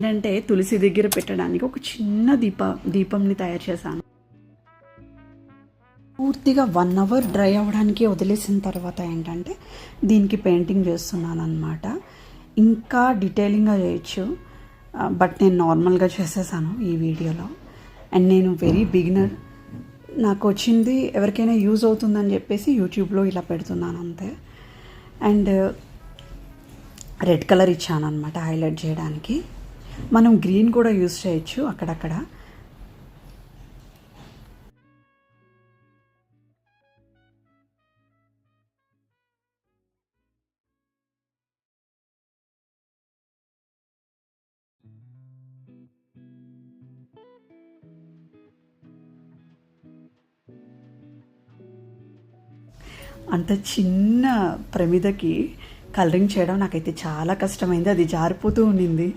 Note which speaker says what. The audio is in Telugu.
Speaker 1: ఏంటంటే తులసి దగ్గర పెట్టడానికి ఒక చిన్న దీపంని తయారు చేశాను. పూర్తిగా 1 అవర్ డ్రై అవ్వడానికి వదిలేసిన తర్వాత ఏంటంటే దీనికి పెయింటింగ్ చేస్తున్నాను అనమాట. ఇంకా డీటెయిలింగ్గా చేయొచ్చు, బట్ నేను నార్మల్గా చేసేసాను ఈ వీడియోలో. అండ్ నేను వెరీ బిగినర్, నాకు వచ్చింది ఎవరికైనా యూజ్ అవుతుందని చెప్పేసి యూట్యూబ్లో ఇలా పెడుతున్నాను అంతే. అండ్ రెడ్ కలర్ ఇచ్చాను అనమాట హైలైట్ చేయడానికి. మనం గ్రీన్ కూడా యూజ్ చేయొచ్చు అక్కడక్కడ. అంత చిన్న ప్రమిదకి కలరింగ్ చేయడం నాకైతే చాలా కష్టమైంది, అది జారిపోతూ ఉండింది.